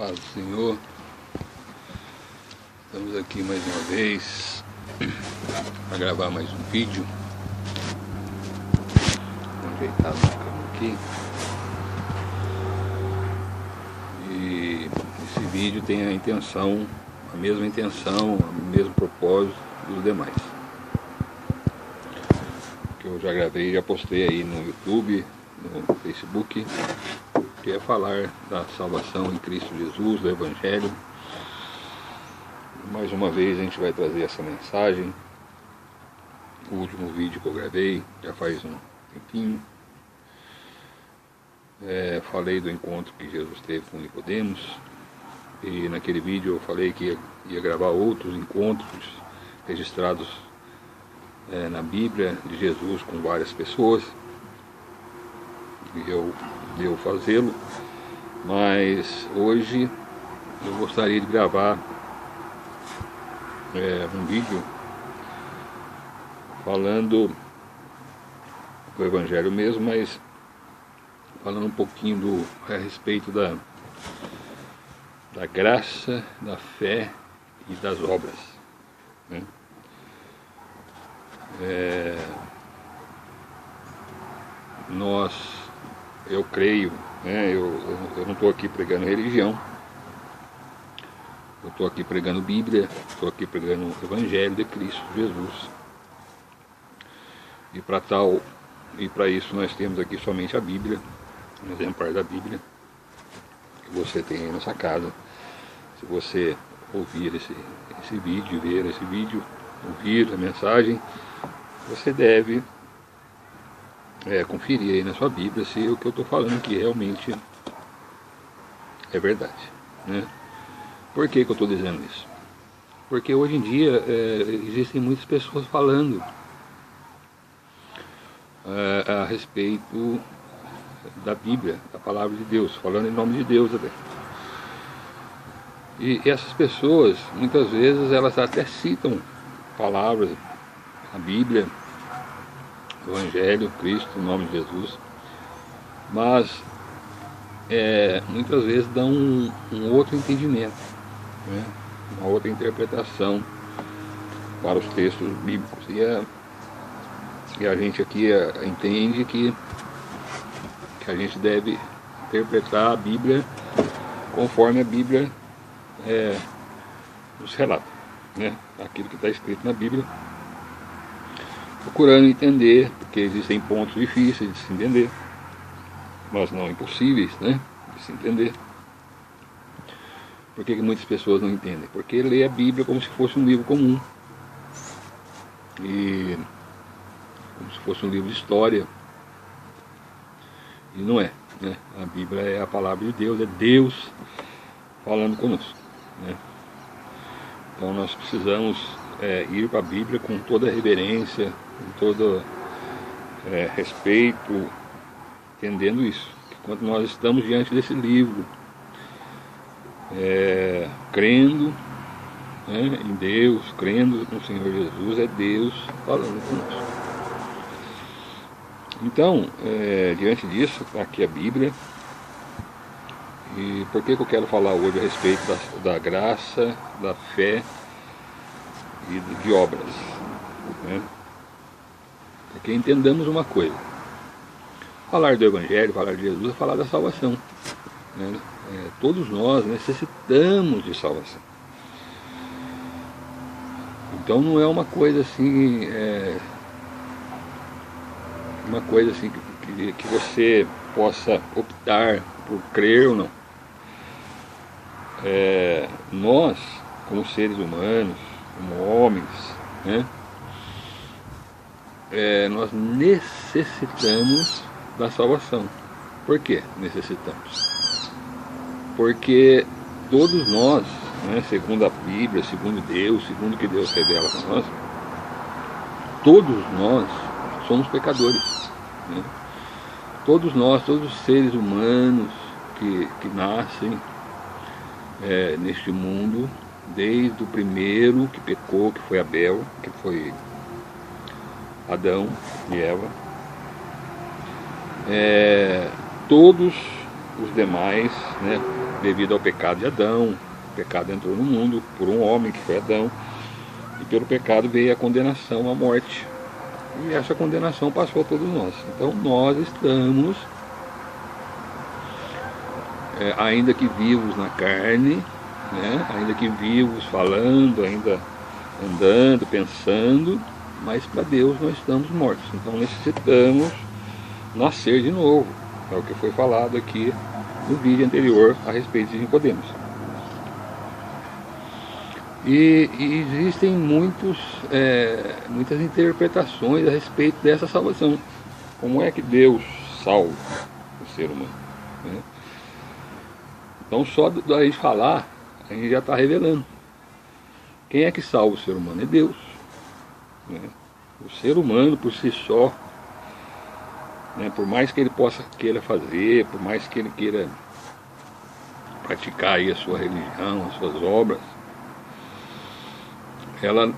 Paz do Senhor, estamos aqui mais uma vez para gravar mais um vídeo. Vou ajeitar a câmera aqui. E esse vídeo tem a intenção, a mesma intenção, o mesmo propósito dos demais. Que eu já gravei, já postei aí no YouTube, no Facebook, que é falar da salvação em Cristo Jesus, do Evangelho. Mais uma vez a gente vai trazer essa mensagem. O último vídeo que eu gravei já faz um tempinho. Falei do encontro que Jesus teve com Nicodemos. E naquele vídeo eu falei que ia gravar outros encontros registrados na Bíblia de Jesus com várias pessoas. E eu devo fazê-lo, mas hoje eu gostaria de gravar um vídeo falando do Evangelho mesmo, mas falando um pouquinho a respeito da graça, da fé e das obras, né? Eu creio, né? Eu não estou aqui pregando religião, eu estou aqui pregando Bíblia, estou aqui pregando o Evangelho de Cristo Jesus. E para isso nós temos aqui somente a Bíblia, um exemplar da Bíblia, que você tem aí na sua casa. Se você ouvir esse vídeo, ver esse vídeo, ouvir a mensagem, você deve conferir aí na sua Bíblia se o que eu estou falando aqui realmente é verdade, né? Por que eu estou dizendo isso? Porque hoje em dia existem muitas pessoas falando a respeito da Bíblia, da palavra de Deus, falando em nome de Deus até. E essas pessoas, muitas vezes, elas até citam palavras na Bíblia, Evangelho, Cristo, em nome de Jesus, mas muitas vezes dão um outro entendimento, né? Uma outra interpretação para os textos bíblicos. E a gente aqui entende que a gente deve interpretar a Bíblia conforme a Bíblia nos relata, né? Aquilo que está escrito na Bíblia, procurando entender, porque existem pontos difíceis de se entender, mas não impossíveis, né, de se entender. Por que muitas pessoas não entendem? Porque lê a Bíblia como se fosse um livro comum, e como se fosse um livro de história, e não é, né? A Bíblia é a palavra de Deus, é Deus falando conosco, né? Então nós precisamos ir para a Bíblia com toda a reverência, com todo respeito, entendendo isso, que quando nós estamos diante desse livro, crendo, né, em Deus, crendo no Senhor Jesus, é Deus falando conosco. Então, diante disso, aqui a Bíblia. E por que eu quero falar hoje a respeito da graça, da fé e de obras, né? Porque entendamos uma coisa: falar do Evangelho, falar de Jesus é falar da salvação, né? Todos nós necessitamos de salvação. Então não é uma coisa assim, que você possa optar por crer ou não. Nós, como seres humanos, como homens, né, nós necessitamos da salvação. Por que necessitamos? Porque todos nós, né, segundo a Bíblia, segundo Deus, segundo o que Deus revela para nós, todos nós somos pecadores, né? Todos nós, todos os seres humanos que nascem neste mundo, desde o primeiro que pecou, que foi Abel, que foi Adão e Eva, todos os demais, né, devido ao pecado de Adão. O pecado entrou no mundo por um homem, que foi Adão, e pelo pecado veio a condenação, a morte. E essa condenação passou a todos nós. Então nós estamos, ainda que vivos na carne, né? Ainda que vivos falando, ainda andando, pensando, mas para Deus nós estamos mortos. Então necessitamos nascer de novo. É o que foi falado aqui no vídeo anterior a respeito de Nicodemos. E existem muitas interpretações a respeito dessa salvação. Como é que Deus salva o ser humano, né? Então só da gente falar, a gente já está revelando. Quem é que salva o ser humano? É Deus, né? O ser humano por si só, né, por mais que ele queira fazer, por mais que ele queira praticar aí a sua religião, as suas obras,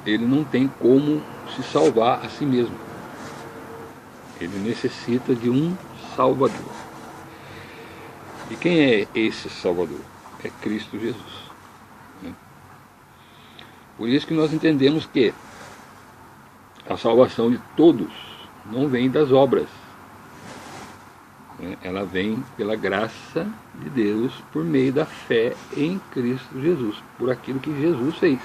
ele não tem como se salvar a si mesmo. Ele necessita de um Salvador. E quem é esse Salvador? É Cristo Jesus, né? Por isso que nós entendemos que a salvação de todos não vem das obras, né? Ela vem pela graça de Deus, por meio da fé em Cristo Jesus, por aquilo que Jesus fez.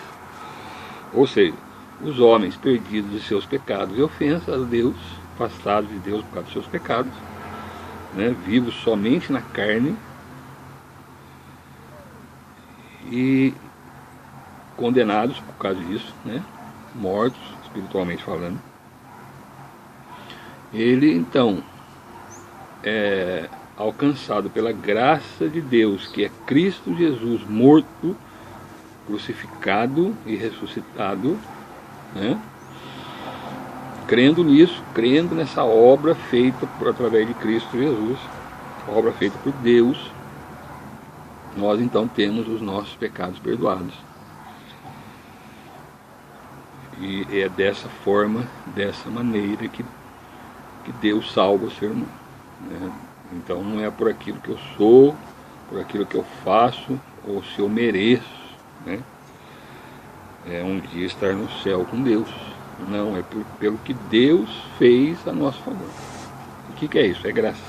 Ou seja, os homens perdidos de seus pecados e ofensas a Deus, afastados de Deus por causa dos seus pecados, né, vivos somente na carne e condenados por causa disso, né, mortos espiritualmente falando. Ele então é alcançado pela graça de Deus, que é Cristo Jesus morto, crucificado e ressuscitado, né? Crendo nisso, crendo nessa obra feita através de Cristo Jesus, obra feita por Deus, nós então temos os nossos pecados perdoados. E é dessa forma, dessa maneira que Deus salva o ser humano, né? Então não é por aquilo que eu sou, por aquilo que eu faço, ou se eu mereço, né, um dia estar no céu com Deus. Não, é pelo que Deus fez a nosso favor. O que é isso? É graça.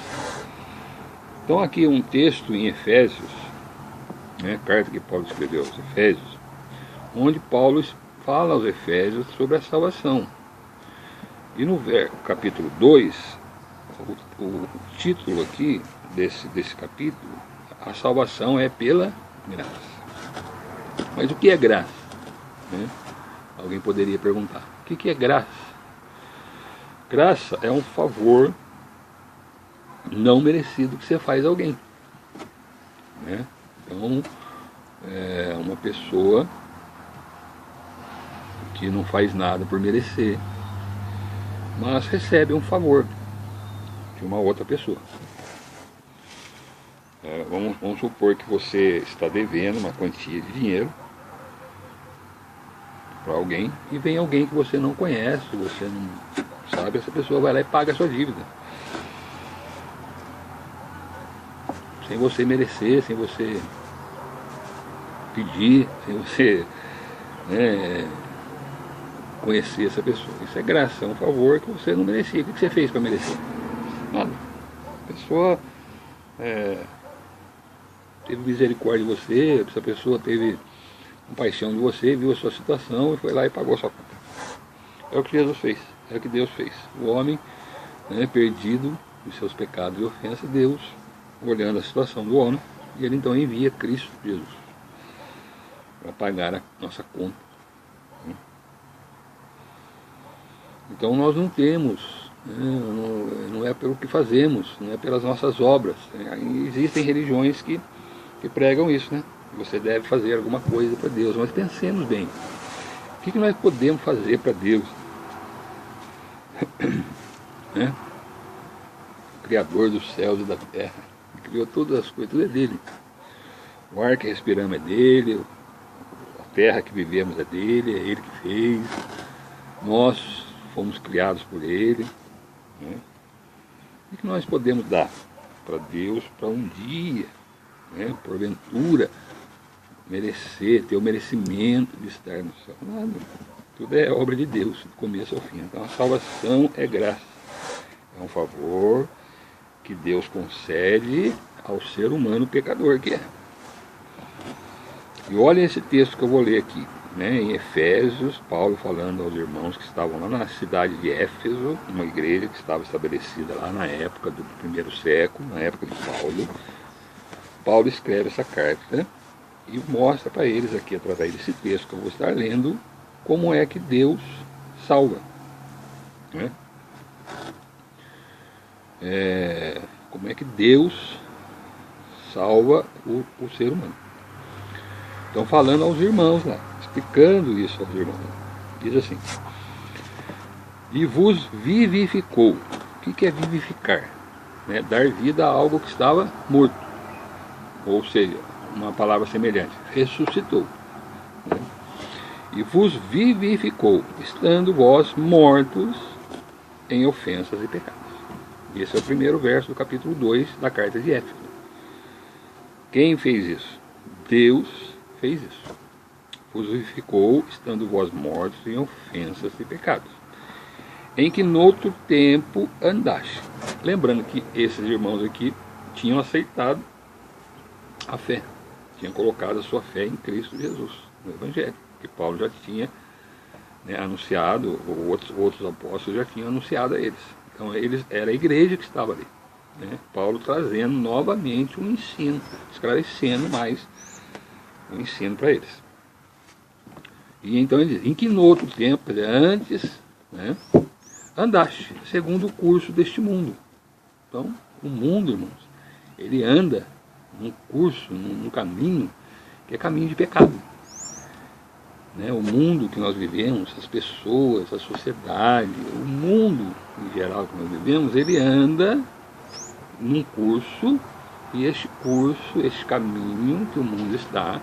Então aqui um texto em Efésios, né, carta que Paulo escreveu aos Efésios, onde Paulo fala aos Efésios sobre a salvação. E no capítulo 2, o título aqui desse capítulo, a salvação é pela graça. Mas o que é graça, né? Alguém poderia perguntar, o que é graça? Graça é um favor não merecido que você faz a alguém, né? Então, é uma pessoa que não faz nada por merecer, mas recebe um favor de uma outra pessoa. Vamos supor que você está devendo uma quantia de dinheiro para alguém, e vem alguém que você não conhece, você não sabe, essa pessoa vai lá e paga a sua dívida, sem você merecer, sem você pedir, sem você, né, conhecer essa pessoa. Isso é graça, é um favor que você não merecia. O que você fez para merecer? Nada. A pessoa teve misericórdia de você, essa pessoa teve compaixão de você, viu a sua situação e foi lá e pagou a sua conta. É o que Jesus fez, é o que Deus fez. O homem, né, perdido de seus pecados e ofensas, Deus, olhando a situação do homem, e ele então envia Cristo Jesus para pagar a nossa conta. Então nós não temos, né, não é pelo que fazemos, não é pelas nossas obras. Existem religiões que pregam isso, né? Você deve fazer alguma coisa para Deus, mas pensemos bem, o que nós podemos fazer para Deus? Né? O Criador dos céus e da terra, que criou todas as coisas, tudo é dele. O ar que respiramos é dele, a terra que vivemos é dele, é ele que fez, nós fomos criados por ele, né? O que nós podemos dar para Deus para um dia né, porventura, merecer, ter o merecimento de estar no céu. Nada. Tudo é obra de Deus, do começo ao fim. Então a salvação é graça. É um favor que Deus concede ao ser humano pecador que é. E olha esse texto que eu vou ler aqui, né, em Efésios, Paulo falando aos irmãos que estavam lá na cidade de Éfeso, uma igreja que estava estabelecida lá na época do primeiro século, na época de Paulo. Paulo escreve essa carta e mostra para eles aqui, através desse texto que eu vou estar lendo, como é que Deus salva, né? Como é que Deus salva o ser humano. Então, falando aos irmãos lá, explicando isso aos irmãos, diz assim: e vos vivificou. O que é vivificar? Né? Dar vida a algo que estava morto, ou seja, uma palavra semelhante, ressuscitou, né? E vos vivificou, estando vós mortos em ofensas e pecados. Esse é o primeiro verso do capítulo 2 da carta de Éfeso. Quem fez isso? Deus fez isso. Vos vivificou, estando vós mortos em ofensas e pecados, em que noutro tempo andaste. Lembrando que esses irmãos aqui tinham aceitado a fé, tinham colocado a sua fé em Cristo Jesus, no Evangelho, que Paulo já tinha, né, anunciado, ou outros apóstolos já tinham anunciado a eles. Então era a igreja que estava ali, né? Paulo trazendo novamente um ensino, esclarecendo mais o ensino para eles. E então ele diz: em que no outro tempo, antes, né, andaste segundo o curso deste mundo. Então, o mundo, irmãos, ele anda num curso, num caminho, que é caminho de pecado. Né? O mundo que nós vivemos, as pessoas, a sociedade, o mundo em geral que nós vivemos, ele anda num curso, e este curso, este caminho que o mundo está,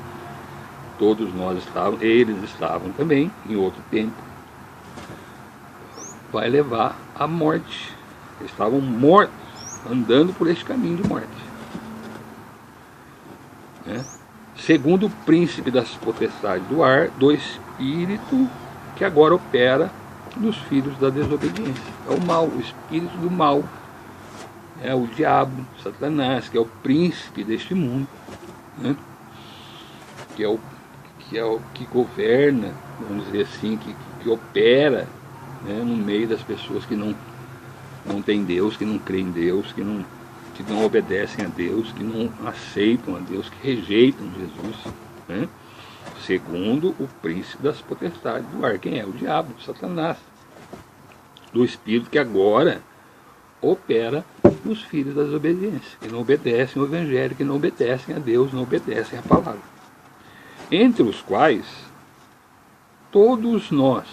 todos nós estávamos, eles estavam também, em outro tempo, vai levar à morte. Eles estavam mortos, andando por este caminho de morte, né? Segundo o príncipe das potestades do ar, do espírito que agora opera nos filhos da desobediência. É o mal, o espírito do mal. É o diabo, Satanás, que é o príncipe deste mundo, né? que é o que governa, vamos dizer assim, que opera, né, no meio das pessoas que não têm Deus, que não creem em Deus, que não obedecem a Deus, que não aceitam a Deus, que rejeitam Jesus, né? Segundo o príncipe das potestades do ar. Quem é? O diabo, Satanás, do espírito que agora opera nos filhos da desobediência, que não obedecem ao Evangelho, que não obedecem a Deus, não obedecem à palavra. Entre os quais todos nós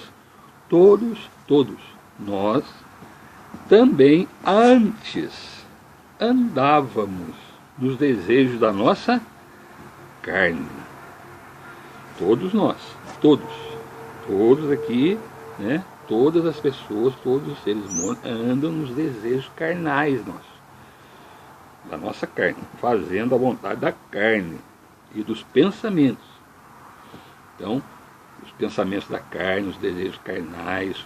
também antes andávamos nos desejos da nossa carne. Todos nós, todos aqui, né? Todas as pessoas, todos os seres humanos andam nos desejos carnais nossos, da nossa carne, fazendo a vontade da carne e dos pensamentos. Então, os pensamentos da carne, os desejos carnais,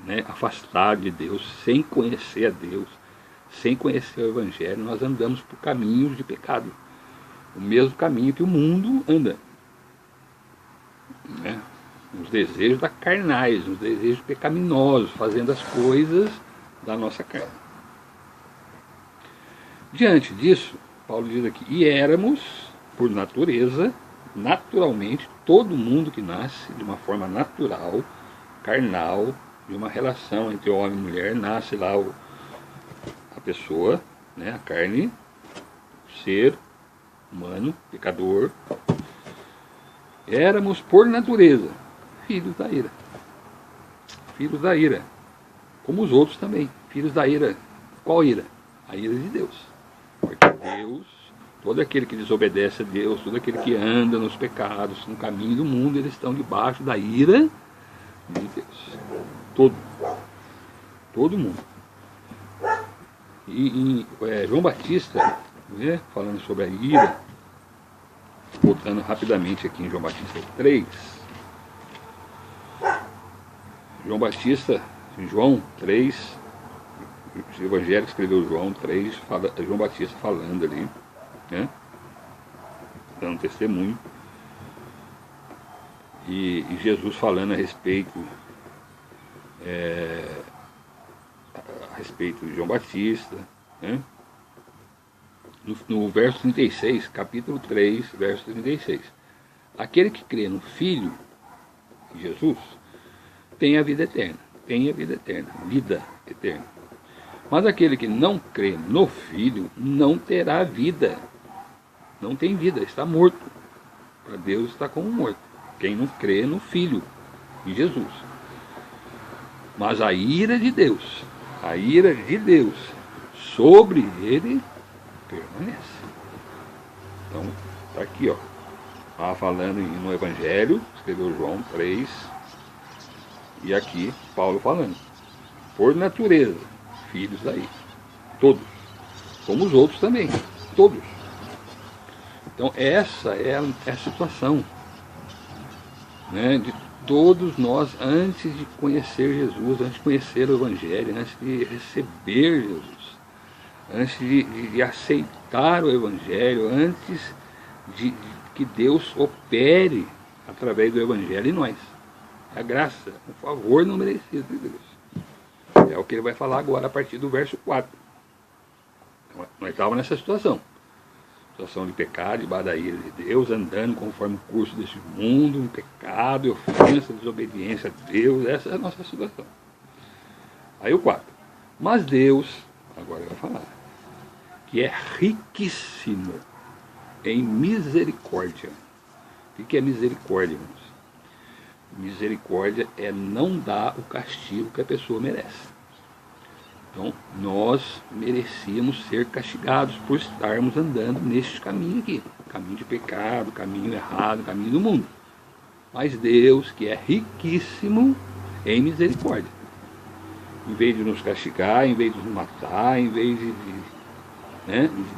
né, afastados de Deus, sem conhecer a Deus, sem conhecer o Evangelho, nós andamos por caminhos de pecado, o mesmo caminho que o mundo anda, né? Os desejos da carnais, os desejos pecaminosos, fazendo as coisas da nossa carne. Diante disso, Paulo diz aqui: e éramos, por natureza, naturalmente, todo mundo que nasce de uma forma natural, carnal, de uma relação entre homem e mulher, nasce lá a pessoa, né, a carne, o ser humano, pecador. Éramos, por natureza, filhos da ira. Filhos da ira. Como os outros também. Filhos da ira. Qual ira? A ira de Deus. Porque Deus, todo aquele que desobedece a Deus, todo aquele que anda nos pecados, no caminho do mundo, eles estão debaixo da ira de Deus. Todo mundo. E João Batista, né? Falando sobre a ira, voltando rapidamente aqui em João Batista 3. João 3, o Evangelho que escreveu João 3, João Batista falando ali, né? Dando testemunho. E Jesus falando a respeito de João Batista, né? No verso 36, capítulo 3, verso 36. Aquele que crê no Filho de Jesus tem a vida eterna, vida eterna. Mas aquele que não crê no Filho não terá vida, não tem vida, está morto. Para Deus está como morto, quem não crê no Filho de Jesus. Mas a ira de Deus sobre ele permanece. Então, está aqui, ó. Estava falando no Evangelho, escreveu João 3, e aqui Paulo falando. Por natureza, filhos daí. Todos. Como os outros também. Todos. Então, essa é a situação, né, de todos nós, antes de conhecer Jesus, antes de conhecer o Evangelho, antes de receber Jesus, antes de aceitar o Evangelho, antes de que Deus opere através do Evangelho em nós. A graça, o favor não merecido de Deus. É o que ele vai falar agora a partir do verso 4. Então, nós estávamos nessa situação de pecado, debaixo da ira de Deus, andando conforme o curso desse mundo, em pecado, ofensa, desobediência a Deus. Essa é a nossa situação. Aí o 4. Mas Deus, agora vai falar, que é riquíssimo em misericórdia. O que é misericórdia, irmãos? Misericórdia é não dar o castigo que a pessoa merece. Então, nós merecíamos ser castigados por estarmos andando neste caminho aqui. Caminho de pecado, caminho errado, caminho do mundo. Mas Deus, que é riquíssimo em misericórdia, em vez de nos castigar, em vez de nos matar, em vez de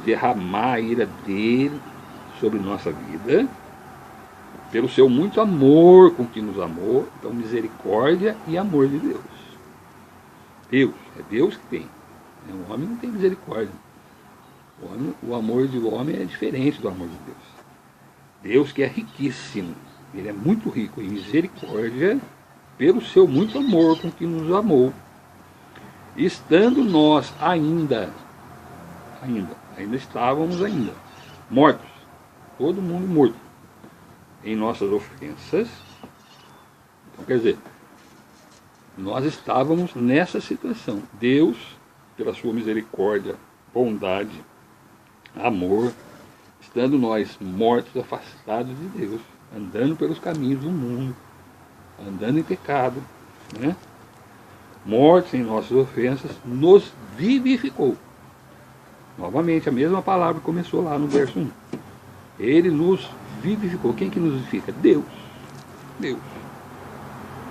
derramar a ira dele sobre nossa vida, pelo seu muito amor com que nos amou, então misericórdia e amor de Deus. É Deus que tem. O homem não tem misericórdia. O amor do homem é diferente do amor de Deus. Deus que é riquíssimo, ele é muito rico em misericórdia, pelo seu muito amor com que nos amou, estando nós ainda estávamos mortos, todo mundo morto, em nossas ofensas. Então, quer dizer, nós estávamos nessa situação. Deus, pela sua misericórdia, bondade, amor, estando nós mortos, afastados de Deus, andando pelos caminhos do mundo, andando em pecado, né? Mortos em nossas ofensas, nos vivificou. Novamente, a mesma palavra que começou lá no verso 1. Ele nos vivificou. Quem que nos vivifica? Deus.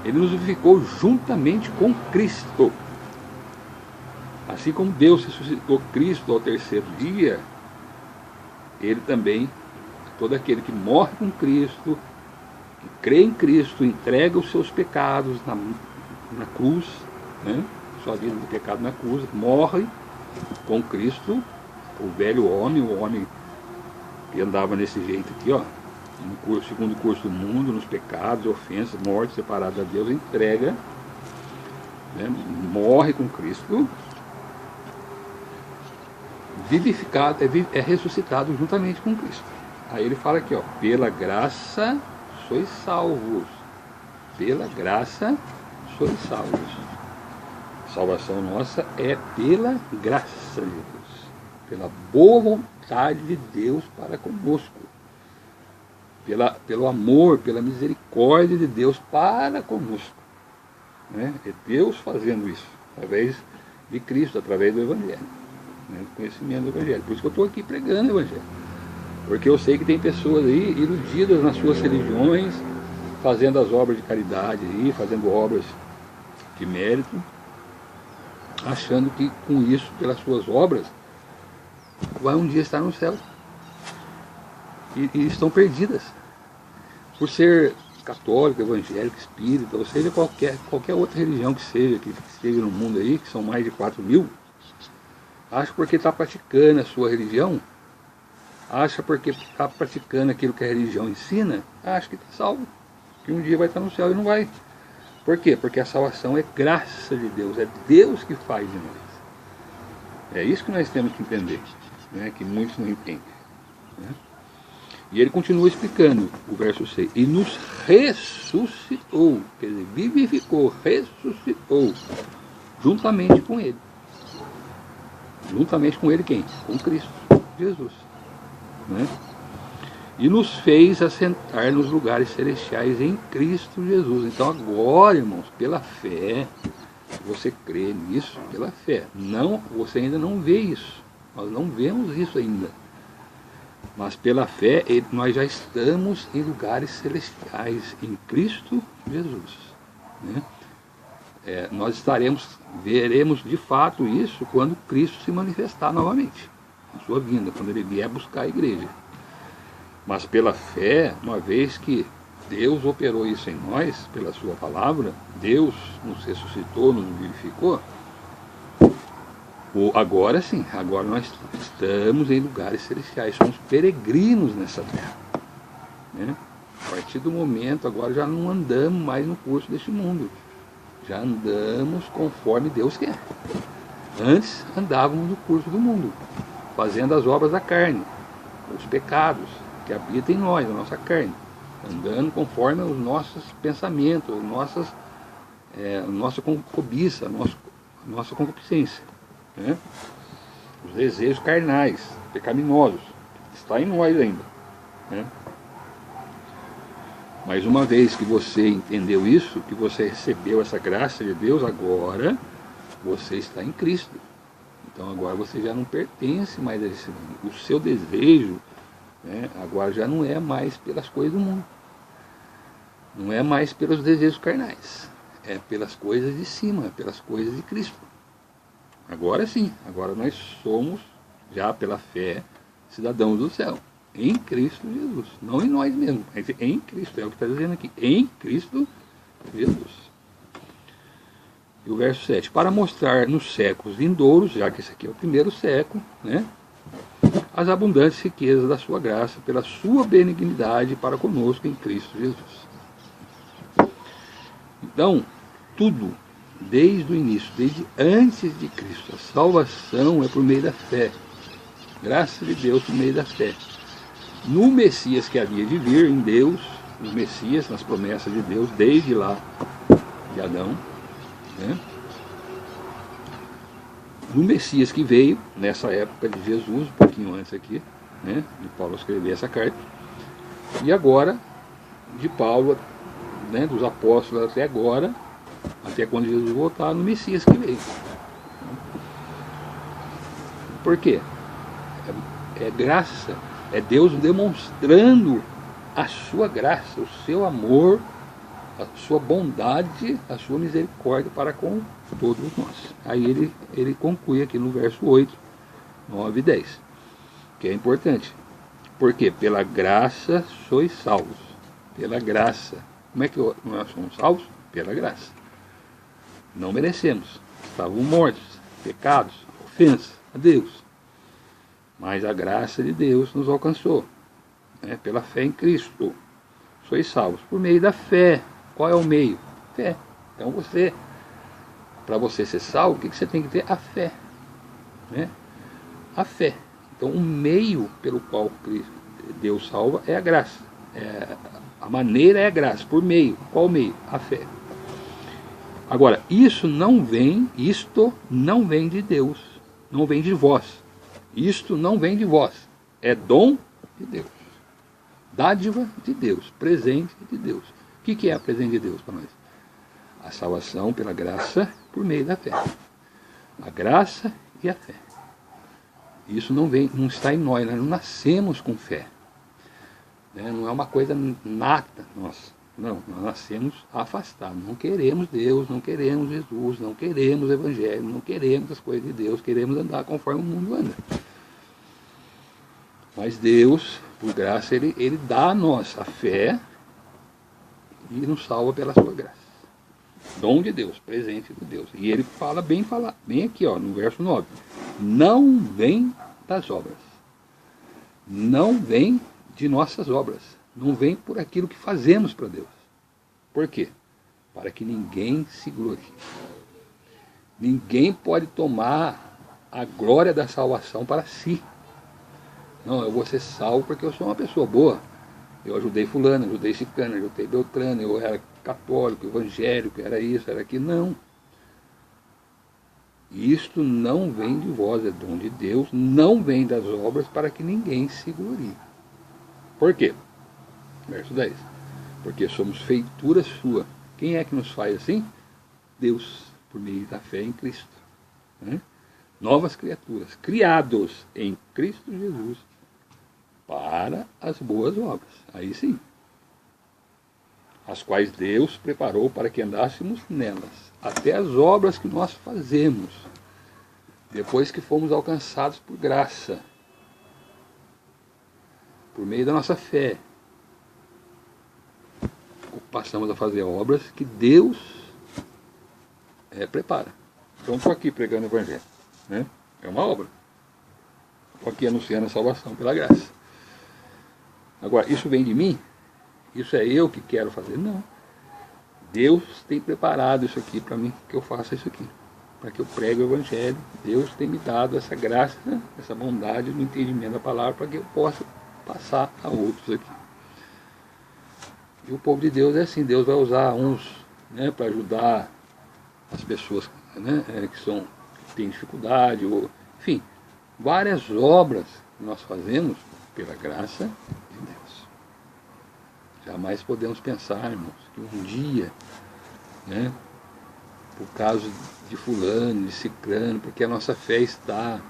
Ele nos vivificou juntamente com Cristo. Assim como Deus ressuscitou Cristo ao terceiro dia, ele também, todo aquele que morre com Cristo, que crê em Cristo, entrega os seus pecados na cruz, né? Sua vida de pecado na cruz, morre com Cristo, o velho homem, o homem que andava nesse jeito aqui, ó, segundo o curso do mundo, nos pecados, ofensas, morte, separado da Deus, entrega, né, morre com Cristo, vivificado, é ressuscitado juntamente com Cristo. Aí ele fala aqui, ó, pela graça sois salvos. Pela graça sois salvos. Salvação nossa é pela graça de Deus, pela boa vontade de Deus para conosco, pelo amor, pela misericórdia de Deus para conosco, né? É Deus fazendo isso, através de Cristo, através do Evangelho, né? Do conhecimento do Evangelho. Por isso que eu estou aqui pregando o Evangelho, porque eu sei que tem pessoas aí iludidas nas suas religiões, fazendo as obras de caridade aí, fazendo obras de mérito, achando que com isso, pelas suas obras, vai um dia estar no céu. E estão perdidas. Por ser católico, evangélico, espírita, ou seja, qualquer outra religião que seja, que esteja no mundo aí, que são mais de 4.000, acha porque está praticando a sua religião, acha porque está praticando aquilo que a religião ensina, acha que está salvo, que um dia vai estar no céu e não vai. Por quê? Porque a salvação é graça de Deus, é Deus que faz de nós. É isso que nós temos que entender, né? Que muitos não entendem, né? E ele continua explicando o verso 6. E nos ressuscitou, quer dizer, vivificou, ressuscitou, juntamente com ele. Juntamente com ele quem? Com Cristo, Jesus, né? E nos fez assentar nos lugares celestiais em Cristo Jesus. Então agora, irmãos, pela fé, você crê nisso pela fé. Não, você ainda não vê isso. Nós não vemos isso ainda. Mas pela fé, nós já estamos em lugares celestiais, em Cristo Jesus, né? Nós veremos de fato isso quando Cristo se manifestar novamente, na sua vinda, quando ele vier buscar a igreja. Mas pela fé, uma vez que Deus operou isso em nós, pela sua palavra, Deus nos ressuscitou, nos vivificou, agora sim, agora nós estamos em lugares celestiais, somos peregrinos nessa terra, né? A partir do momento, agora já não andamos mais no curso deste mundo, já andamos conforme Deus quer. Antes andávamos no curso do mundo, fazendo as obras da carne, os pecados que habitam em nós, a nossa carne, andando conforme os nossos pensamentos, nossa cobiça, nossa concupiscência, né? Os desejos carnais, pecaminosos, está em nós ainda, né? Mas uma vez que você entendeu isso, que você recebeu essa graça de Deus, agora você está em Cristo. Então agora você já não pertence mais a esse mundo. O seu desejo, né, agora já não é mais pelas coisas do mundo, não é mais pelos desejos carnais, é pelas coisas de cima, pelas coisas de Cristo. Agora sim, agora nós somos, já pela fé, cidadãos do céu, em Cristo Jesus. Não em nós mesmos, mas em Cristo, é o que está dizendo aqui, em Cristo Jesus. E o verso 7, para mostrar nos séculos vindouros, já que esse aqui é o primeiro século, né, as abundantes riquezas da sua graça, pela sua benignidade para conosco em Cristo Jesus. Então, tudo, desde o início, desde antes de Cristo, a salvação é por meio da fé. Graça de Deus por meio da fé. No Messias que havia de vir, em Deus, no Messias, nas promessas de Deus, desde lá de Adão, né? No Messias que veio, nessa época de Jesus, um pouquinho antes aqui, né, de Paulo escrever essa carta, e agora, de Paulo, né, dos apóstolos até agora, até quando Jesus voltar, no Messias que veio. Por quê? É graça, é Deus demonstrando a sua graça, o seu amor, a sua bondade, a sua misericórdia para com todos nós. Aí ele conclui aqui no verso 8, 9 e 10, que é importante. Por quê? Pela graça sois salvos. Pela graça. Como é que nós somos salvos? Pela graça. Não merecemos. Estávamos mortos, pecados, ofensas a Deus. Mas a graça de Deus nos alcançou, né? Pela fé em Cristo. Sois salvos por meio da fé. Qual é o meio? Fé. Então para você ser salvo, o que você tem que ter? A fé, né? A fé. Então o meio pelo qual Deus salva é a graça. A maneira é a graça, por meio. Qual meio? A fé. Agora, isto não vem de Deus, não vem de vós. Isto não vem de vós, é dom de Deus, dádiva de Deus, presente de Deus. O que é a presente de Deus para nós? A salvação pela graça por meio da fé. A graça e a fé. Isso não está em nós não nascemos com fé. Não é uma coisa nata nossa. Não, nós nascemos afastados. Não queremos Deus, não queremos Jesus, não queremos o Evangelho, não queremos as coisas de Deus, queremos andar conforme o mundo anda. Mas Deus, por graça, Ele dá a nós a fé e nos salva pela sua graça. Dom de Deus, presente de Deus. E Ele fala bem aqui, ó, no verso 9. Não vem das obras. Não vem de nossas obras. Não vem por aquilo que fazemos para Deus. Por quê? Para que ninguém se glorie. Ninguém pode tomar a glória da salvação para si. Não, eu vou ser salvo porque eu sou uma pessoa boa. Eu ajudei fulano, ajudei ciclano, ajudei beltrano, eu era católico, evangélico, era isso, era aquilo. Não. Isto não vem de vós, é dom de Deus, não vem das obras para que ninguém se glorie. Por quê? Verso 10. Porque somos feitura sua. Quem é que nos faz assim? Deus, por meio da fé em Cristo. Né? Novas criaturas, criados em Cristo Jesus, para as boas obras. Aí sim. As quais Deus preparou para que andássemos nelas. Até as obras que nós fazemos, depois que fomos alcançados por graça, por meio da nossa fé, passamos a fazer obras que Deus prepara. Então estou aqui pregando o Evangelho, né? É uma obra. Estou aqui anunciando a salvação pela graça. Agora, isso vem de mim? Isso é eu que quero fazer? Não. Deus tem preparado isso aqui para mim, que eu faça isso aqui, para que eu pregue o Evangelho. Deus tem me dado essa graça, essa bondade no entendimento da palavra, para que eu possa passar a outros aqui. E o povo de Deus é assim, Deus vai usar uns, né, para ajudar as pessoas, né, que têm dificuldade, ou, enfim, várias obras que nós fazemos pela graça de Deus. Jamais podemos pensar, irmãos, que um dia, né, por causa de fulano, de ciclano, porque a nossa fé está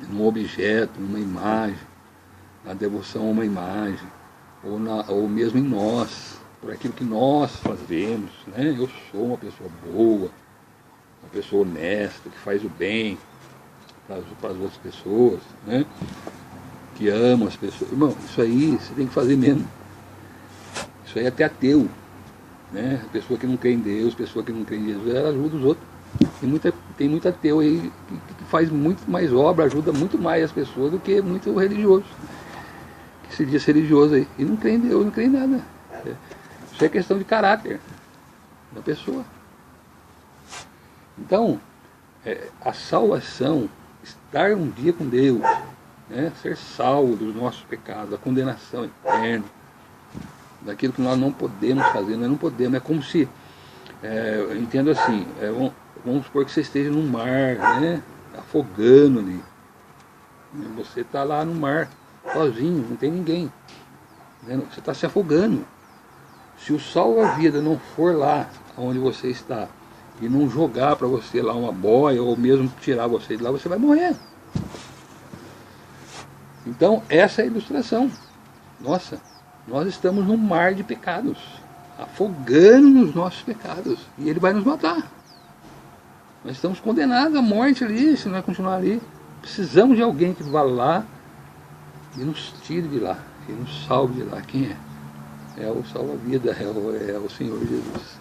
num objeto, numa imagem, na devoção a uma imagem, ou mesmo em nós, por aquilo que nós fazemos, né? Eu sou uma pessoa boa, uma pessoa honesta, que faz o bem para as outras pessoas, né? Que ama as pessoas. Irmão, isso aí você tem que fazer mesmo. Isso aí é até ateu, né? A pessoa que não crê em Deus, pessoa que não crê em Jesus, ela ajuda os outros. Tem muito ateu aí que faz muito mais obra, ajuda muito mais as pessoas do que muito religioso. Se diz religioso aí, e não crê em Deus, não crê em nada. Isso é questão de caráter da pessoa. Então, a salvação, estar um dia com Deus, né, ser salvo dos nossos pecados, da condenação eterna, daquilo que nós não podemos fazer, nós não podemos, é como se, eu entendo assim, vamos supor que você esteja no mar, né, afogando ali, você está lá no mar, sozinho, não tem ninguém, né? Você está se afogando. Se o salva-vida não for lá onde você está e não jogar para você lá uma boia ou mesmo tirar você de lá, você vai morrer. Então essa é a ilustração. Nossa, nós estamos num mar de pecados, afogando nos nossos pecados, e Ele vai nos matar. Nós estamos condenados à morte ali, se nós continuar ali. Precisamos de alguém que vá lá e nos tire de lá, e nos salve de lá. Quem é? É o salva-vida, é o Senhor Jesus.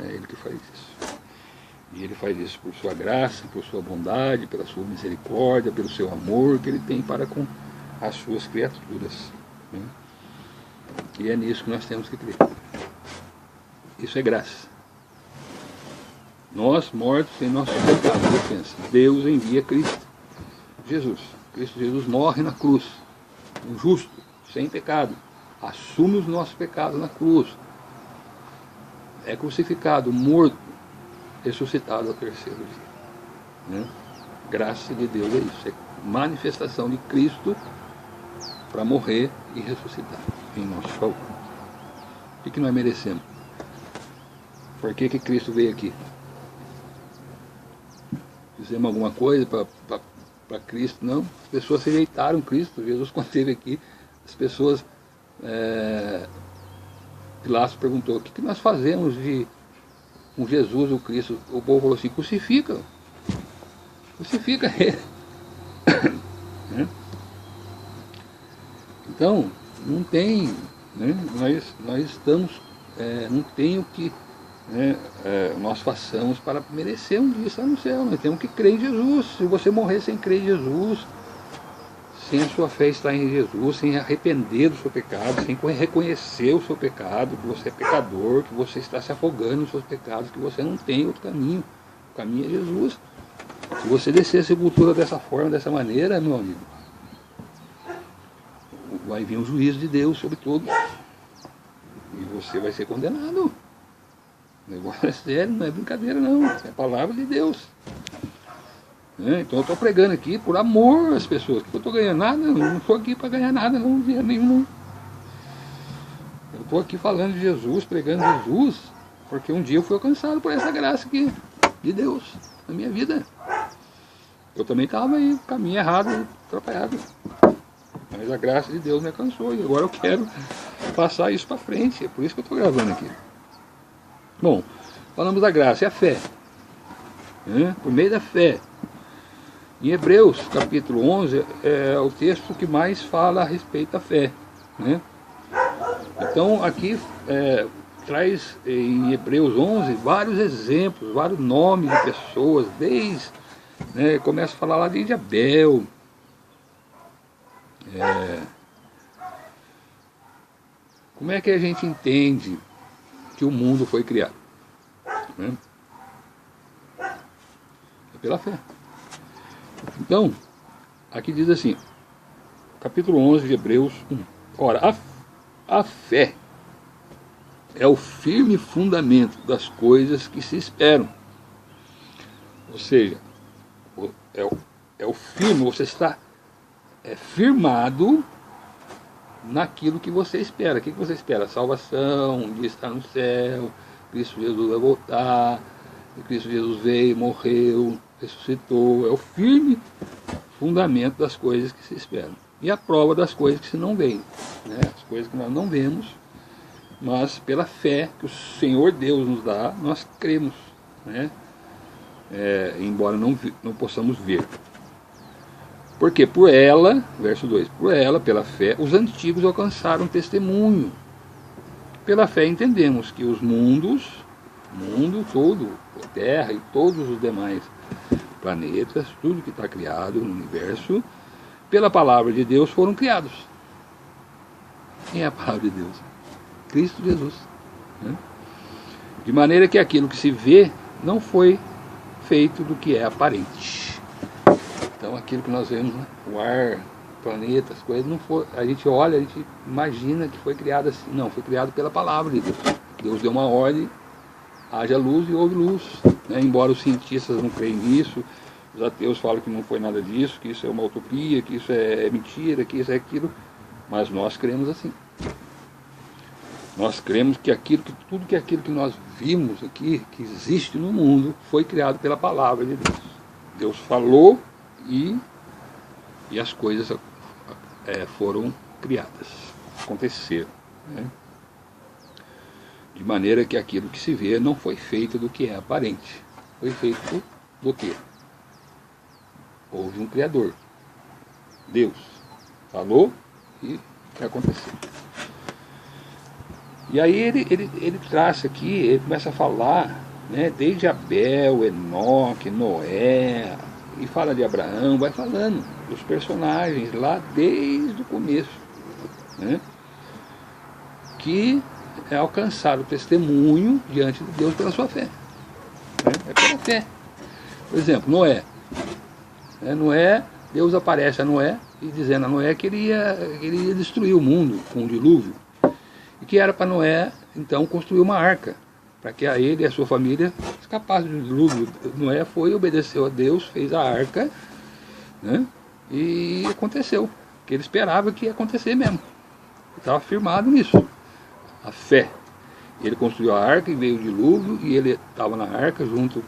É Ele que faz isso. E Ele faz isso por sua graça, por sua bondade, pela sua misericórdia, pelo seu amor que Ele tem para com as suas criaturas, né? E é nisso que nós temos que crer. Isso é graça. Nós, mortos em nossos pecados, Deus envia Cristo Jesus. Cristo Jesus morre na cruz, um justo, sem pecado, assume os nossos pecados na cruz, é crucificado, morto, ressuscitado ao terceiro dia, né? Graça de Deus é isso, é manifestação de Cristo para morrer e ressuscitar em nosso favor. O que nós merecemos? Por que Cristo veio aqui? Fizemos alguma coisa para Cristo? Não, as pessoas rejeitaram Cristo. Jesus, quando esteve aqui, as pessoas, Pilatos perguntou, o que nós fazemos com Jesus, o Cristo? O povo falou assim, crucifica ele. Então, não tem, né? Nós estamos, não tem o que, né, nós façamos para merecer um dia estar no céu. Nós temos que crer em Jesus. Se você morrer sem crer em Jesus, sem a sua fé estar em Jesus, sem arrepender do seu pecado, sem reconhecer o seu pecado, que você é pecador, que você está se afogando nos seus pecados, que você não tem outro caminho. O caminho é Jesus. Se você descer a sepultura dessa forma, dessa maneira, meu amigo, vai vir o juízo de Deus sobre todos. E você vai ser condenado. O negócio é sério, não é brincadeira não. É a palavra de Deus. Então eu estou pregando aqui por amor às pessoas. Eu estou ganhando nada, eu não estou aqui para ganhar nada, não, dinheiro nenhum não. Eu estou aqui falando de Jesus, pregando Jesus, porque um dia eu fui alcançado por essa graça aqui, de Deus, na minha vida. Eu também estava aí, caminho errado, atrapalhado. Mas a graça de Deus me alcançou e agora eu quero passar isso para frente. É por isso que eu estou gravando aqui. Bom, falamos da graça e a fé. Por meio da fé. Em Hebreus, capítulo 11, é o texto que mais fala a respeito da fé. Então, aqui traz em Hebreus 11 vários exemplos, vários nomes de pessoas, começa a falar lá desde Abel. Como é que a gente entende que o mundo foi criado? É pela fé. Então, aqui diz assim, capítulo 11 de Hebreus 1. Ora, a fé é o firme fundamento das coisas que se esperam. Ou seja, é o firme, você está firmado naquilo que você espera. O que você espera? Salvação, um dia estar no céu, Cristo Jesus vai voltar, Cristo Jesus veio, morreu, ressuscitou. É o firme fundamento das coisas que se esperam. E a prova das coisas que se não veem. As coisas que nós não vemos, mas pela fé que o Senhor Deus nos dá, nós cremos. Embora não possamos ver. Porque por ela, verso 2, por ela, pela fé, os antigos alcançaram testemunho. Pela fé entendemos que os mundos, o mundo todo, a Terra e todos os demais planetas, tudo que está criado no universo, pela palavra de Deus foram criados. Quem é a palavra de Deus? Cristo Jesus. De maneira que aquilo que se vê não foi feito do que é aparente. Então aquilo que nós vemos, o ar, planetas, as coisas, não foi, a gente olha, a gente imagina que foi criado assim. Não, foi criado pela palavra de Deus. Deus deu uma ordem, haja luz e houve luz. Embora os cientistas não creem nisso, os ateus falam que não foi nada disso, que isso é uma utopia, que isso é mentira, que isso é aquilo, mas nós cremos assim. Nós cremos que tudo aquilo que nós vimos aqui, que existe no mundo, foi criado pela palavra de Deus. Deus falou e as coisas foram criadas, aconteceram. De maneira que aquilo que se vê não foi feito do que é aparente. Foi feito do quê? Houve um Criador. Deus falou e aconteceu. E aí ele traça aqui, ele começa a falar, desde Abel, Enoque, Noé, e fala de Abraão, vai falando dos personagens lá desde o começo, que alcançaram o testemunho diante de Deus pela sua fé. É pela fé. Por exemplo, Noé. Noé, Deus aparece a Noé e dizendo a Noé que ele ia destruir o mundo com o dilúvio. E que era para Noé, então, construir uma arca, para que a ele e a sua família escapassem do dilúvio. Noé foi, obedeceu a Deus, fez a arca, e aconteceu. Que ele esperava que ia acontecer mesmo. Ele estava firmado nisso. A fé. Ele construiu a arca e veio o dilúvio, e ele estava na arca junto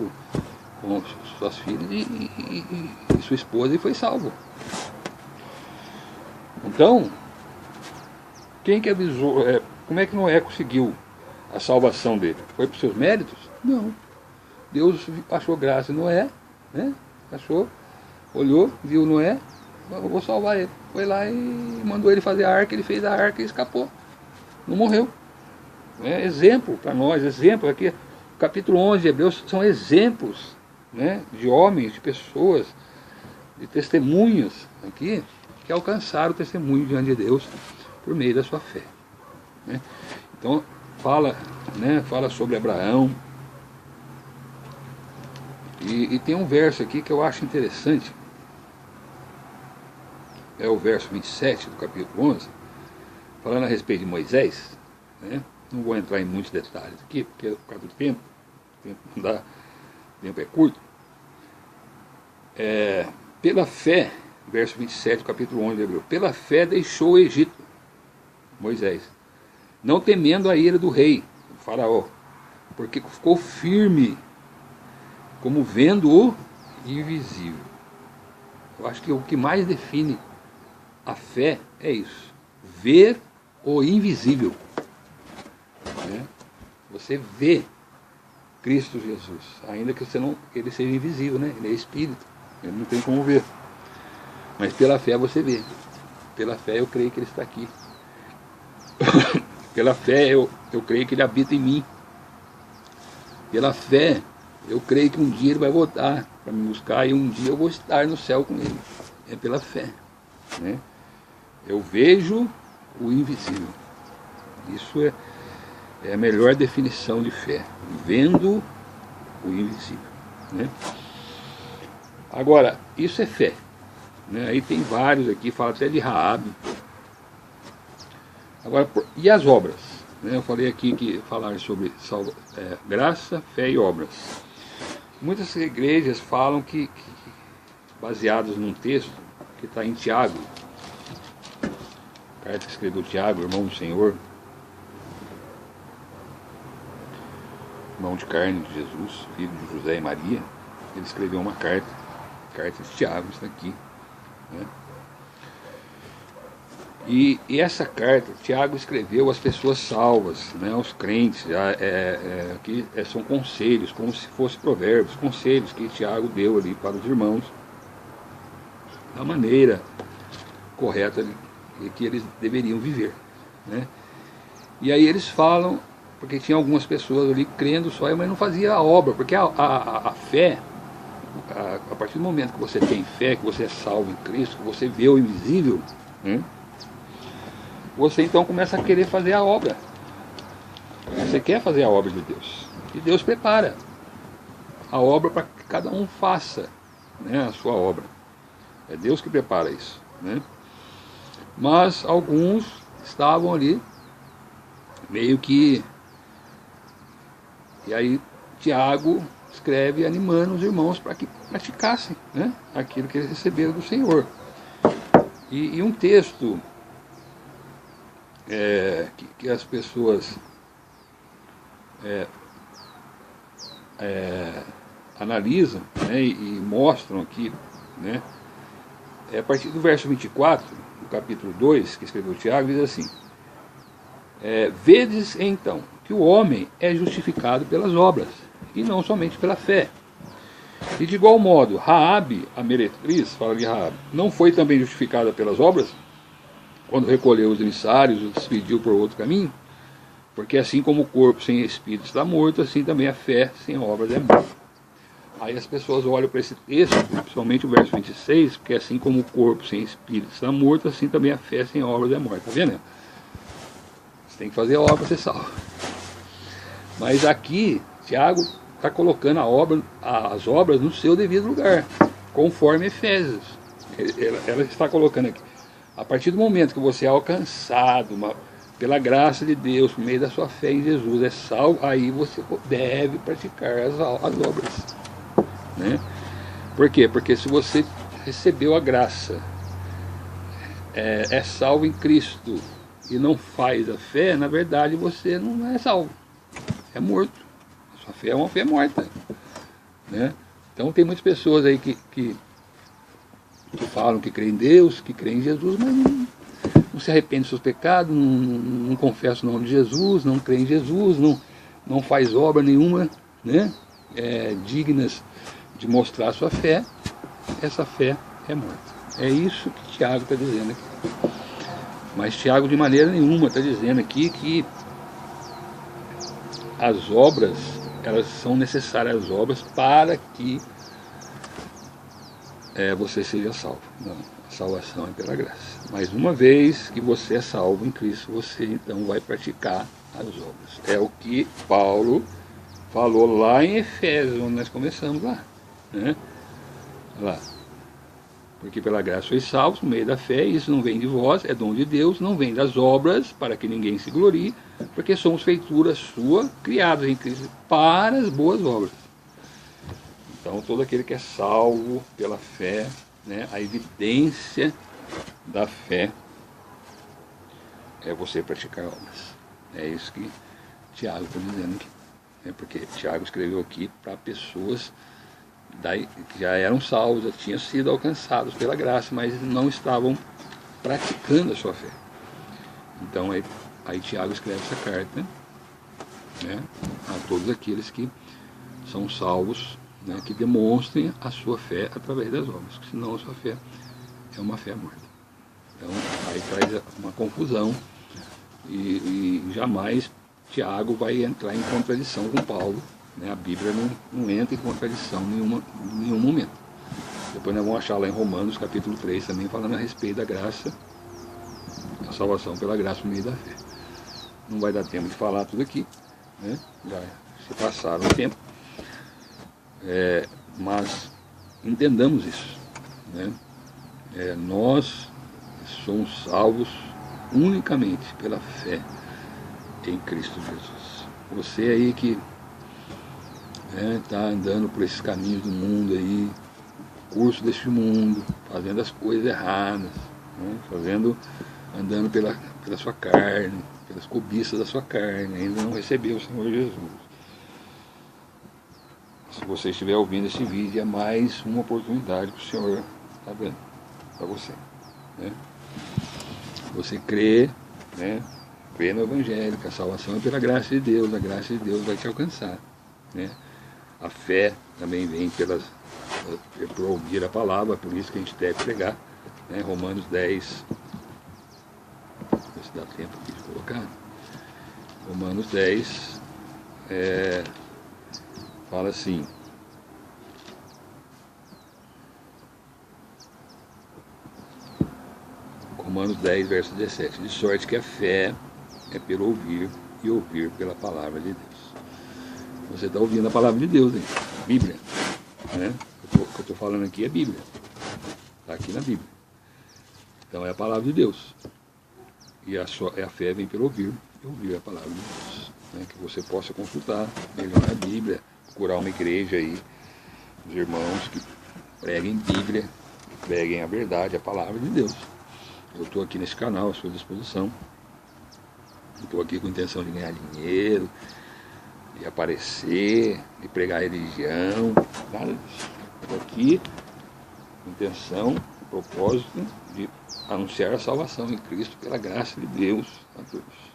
com suas filhas e sua esposa, e foi salvo. Então, quem que avisou? Como é que Noé conseguiu a salvação dele? Foi por seus méritos? Não. Deus achou graça em Noé, olhou, viu Noé eu vou salvar ele. Foi lá e mandou ele fazer a arca, ele fez a arca e escapou. Não morreu. É exemplo para nós, exemplo aqui. O capítulo 11 de Hebreus são exemplos, né, de homens, de pessoas, de testemunhas aqui, que alcançaram o testemunho diante de Deus por meio da sua fé. Né? Então, fala sobre Abraão. E tem um verso aqui que eu acho interessante. É o verso 27 do capítulo 11, falando a respeito de Moisés. Né? Não vou entrar em muitos detalhes aqui, porque por causa do tempo não dá, o tempo é curto. Pela fé, verso 27 do capítulo 11 de Hebreus, pela fé deixou o Egito, Moisés, não temendo a ira do rei, o faraó, porque ficou firme, como vendo o invisível. Eu acho que o que mais define a fé é isso, ver o invisível. Né? Você vê Cristo Jesus, ainda que ele seja invisível, né? Ele é espírito, ele não tem como ver. Mas pela fé você vê. Pela fé eu creio que ele está aqui. Pela fé eu creio que ele habita em mim. Pela fé eu creio que um dia ele vai voltar para me buscar e um dia eu vou estar no céu com ele. É pela fé. Né? Eu vejo o invisível. Isso é a melhor definição de fé. Vendo o invisível. Né? Agora, isso é fé. Né? Aí tem vários aqui, fala até de Raabe. Agora, e as obras? Né? Eu falei aqui que falaram sobre graça, fé e obras. Muitas igrejas falam que baseados num texto que está em Tiago, a carta que escreveu Tiago, irmão do Senhor, irmão de carne de Jesus, filho de José e Maria. Ele escreveu uma carta de Tiago, está aqui. Né? E essa carta, Tiago escreveu às pessoas salvas, né, aos crentes, que são conselhos, como se fossem provérbios, conselhos que Tiago deu ali para os irmãos, da maneira correta que eles deveriam viver. Né? E aí eles falam, porque tinha algumas pessoas ali crendo só, mas não fazia a obra, porque a fé, a partir do momento que você tem fé, que você é salvo em Cristo, que você vê o invisível, né? Você então começa a querer fazer a obra. Você quer fazer a obra de Deus. E Deus prepara a obra para que cada um faça, né, a sua obra. É Deus que prepara isso. Né? Mas alguns estavam ali, meio que... E aí Tiago escreve animando os irmãos para que praticassem, né, aquilo que eles receberam do Senhor. E um texto... que as pessoas analisam, né, e mostram aqui, né, a partir do verso 24, do capítulo 2, que escreveu Tiago, diz assim: vedes então que o homem é justificado pelas obras, e não somente pela fé. E de igual modo, Raabe, a meretriz, fala de Raabe, não foi também justificada pelas obras, quando recolheu os emissários, os despediu por outro caminho? Porque assim como o corpo sem espírito está morto, assim também a fé sem obras é morta. Aí as pessoas olham para esse texto, principalmente o verso 26, porque assim como o corpo sem espírito está morto, assim também a fé sem obras é morta. Tá vendo? Você tem que fazer a obra para ser salvo. Mas aqui, Tiago está colocando as obras no seu devido lugar, conforme Efésios. Ela está colocando aqui. A partir do momento que você é alcançado pela graça de Deus, por meio da sua fé em Jesus, é salvo, aí você deve praticar as obras. Né? Por quê? Porque se você recebeu a graça, é salvo em Cristo e não faz a fé, na verdade você não é salvo, é morto. A sua fé é uma fé morta. Né? Então tem muitas pessoas aí que falam que creem em Deus, que creem em Jesus, mas não se arrepende dos seus pecados, não confessa o nome de Jesus, não crê em Jesus, não faz obra nenhuma, né, dignas de mostrar a sua fé. Essa fé é morta. É isso que Tiago está dizendo aqui. Mas Tiago de maneira nenhuma está dizendo aqui que as obras, elas são necessárias, as obras para que você seja salvo. Não, a salvação é pela graça. Mas uma vez que você é salvo em Cristo, você então vai praticar as obras. É o que Paulo falou lá em Efésios, onde nós começamos lá, né? Lá. Porque pela graça sois salvos, no meio da fé, isso não vem de vós, é dom de Deus, não vem das obras, para que ninguém se glorie, porque somos feitura sua, criados em Cristo para as boas obras. Então todo aquele que é salvo pela fé, né, a evidência da fé é você praticar obras. É isso que Tiago está dizendo aqui. Porque Tiago escreveu aqui para pessoas que já eram salvos, já tinham sido alcançados pela graça, mas não estavam praticando a sua fé. Então aí Tiago escreve essa carta, né, a todos aqueles que são salvos, né, que demonstrem a sua fé através das obras, senão a sua fé é uma fé morta. Então aí traz uma confusão e jamais Tiago vai entrar em contradição com Paulo, né? A Bíblia não entra em contradição em nenhum momento. Depois nós vamos achar lá em Romanos capítulo 3 também falando a respeito da graça, a salvação pela graça no meio da fé. Não vai dar tempo de falar tudo aqui, né? Já se passaram o tempo, mas entendamos isso, né? Nós somos salvos unicamente pela fé em Cristo Jesus. Você aí que está andando por esses caminhos do mundo aí, curso deste mundo, fazendo as coisas erradas, né? Andando pela sua carne, pelas cobiças da sua carne, ainda não recebeu o Senhor Jesus. Se você estiver ouvindo esse vídeo, é mais uma oportunidade que o Senhor está dando para você, né? Você crê, né? Crê no Evangelho, que a salvação é pela graça de Deus, a graça de Deus vai te alcançar, né? A fé também vem por ouvir a palavra, por isso que a gente deve pregar, né? Romanos 10, ver se dá tempo aqui de colocar. Romanos 10 fala assim: Romanos 10, verso 17, de sorte que a fé é pelo ouvir, e ouvir pela palavra de Deus. Você está ouvindo a palavra de Deus, hein? Bíblia, né? O que eu estou falando aqui é Bíblia, está aqui na Bíblia. Então é a palavra de Deus, e a fé vem pelo ouvir, e ouvir a palavra de Deus, né? Que você possa consultar melhor a Bíblia, procurar uma igreja aí, os irmãos que preguem Bíblia, que preguem a verdade, a palavra de Deus. Eu estou aqui nesse canal à sua disposição. Não estou aqui com intenção de ganhar dinheiro, de aparecer, de pregar religião, nada disso. Estou aqui com intenção, com propósito de anunciar a salvação em Cristo pela graça de Deus a todos.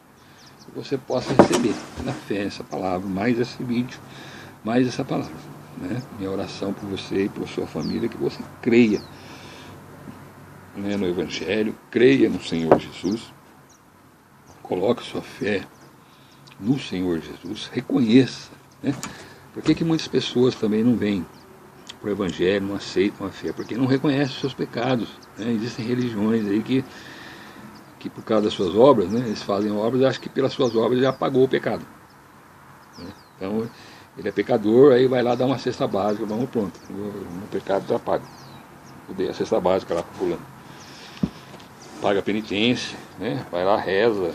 Que você possa receber na fé essa palavra, mais esse vídeo, mais essa palavra, né? Minha oração por você e por sua família, que você creia, né, no Evangelho, creia no Senhor Jesus, coloque sua fé no Senhor Jesus, reconheça, né? Por que muitas pessoas também não vêm para o Evangelho, não aceitam a fé? Porque não reconhecem os seus pecados, né? Existem religiões aí que por causa das suas obras, né, eles fazem obras e acham que pelas suas obras já pagou o pecado, né? Então ele é pecador, aí vai lá dar uma cesta básica, vamos, pronto, o pecado já pago, eu dei a cesta básica lá para fulano, paga a penitência, né? Vai lá, reza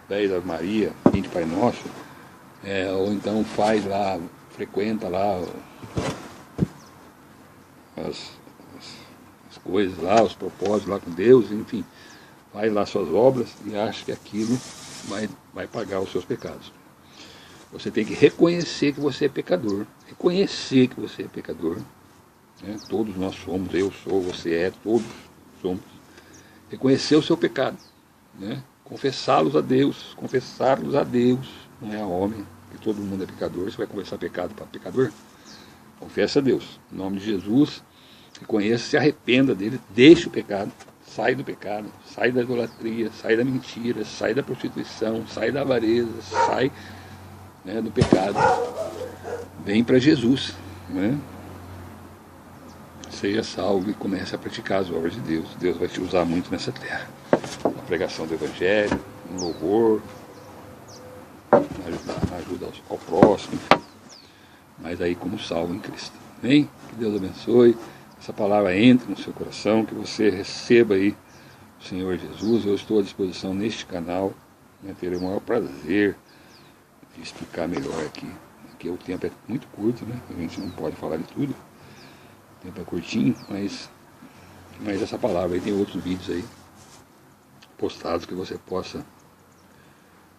10 Ave Maria, 20 Pai Nosso, ou então faz lá, frequenta lá as coisas lá, os propósitos lá com Deus, enfim, faz lá suas obras e acha que aquilo vai pagar os seus pecados. Você tem que reconhecer que você é pecador, reconhecer que você é pecador, né? Todos nós somos, eu sou, você é, todos somos. Reconhecer o seu pecado, né? Confessá-los a Deus, não é a homem, que todo mundo é pecador. Você vai confessar pecado para pecador? Confessa a Deus, em nome de Jesus, Reconheça, se arrependa dele, deixe o pecado, sai do pecado, sai da idolatria, sai da mentira, sai da prostituição, sai da avareza, sai, né, do pecado. Vem para Jesus, né? Seja salvo e comece a praticar as obras de Deus. Deus vai te usar muito nessa terra. Na pregação do Evangelho, no louvor, na ajuda ao próximo, mas aí como salvo em Cristo. Amém? Que Deus abençoe. Essa palavra entre no seu coração, que você receba aí o Senhor Jesus. Eu estou à disposição neste canal, né, terei o maior prazer de explicar melhor aqui, porque o tempo é muito curto, né? A gente não pode falar de tudo, o tempo é curtinho, mas essa palavra aí tem outros vídeos aí postados que você possa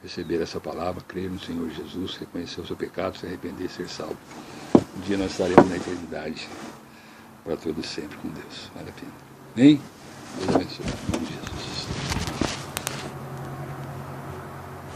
receber essa palavra, crer no Senhor Jesus, reconhecer o seu pecado, se arrepender e ser salvo. Um dia nós estaremos na eternidade para todo sempre com Deus. Vale a pena. Amém?